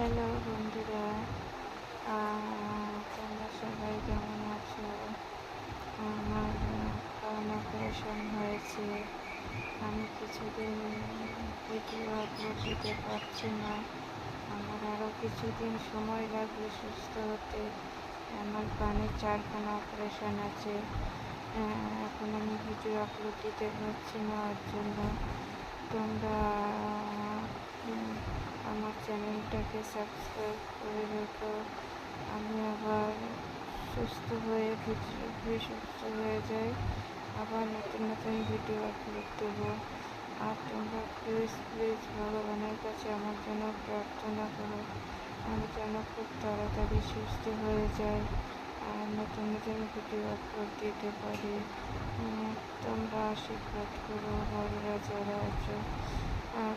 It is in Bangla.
হ্যালো বন্ধুরা, তোমরা সবাই কেমন আছো? আমার কান অপারেশন হয়েছে। আমি কিছুদিন ভিডিও আপলোড দিতে পারছি না। আমার আরও কিছুদিন সময় লাগবে সুস্থ হতে। আমার কানের 4খানা অপারেশন আছে। এখন আমি ভিডিও আপলোড দিতে পারছি না। ওর জন্য তোমরা আমার চ্যানেলটাকে সাবস্ক্রাইব করে রেখো। আমি আবার সুস্থ হয়ে যাই, আবার নতুন নতুন ভিডিও আপলোড দেবো। আর তোমরা প্লিজ ভগবানের কাছে আমার জন্য প্রার্থনা করো, আমি যেন খুব তাড়াতাড়ি সুস্থ হয়ে যাই আর নতুন নতুন ভিডিও আপলোড দিতে পারি। তোমরা আশীর্বাদ করো, বড়রা যারা আছো। আর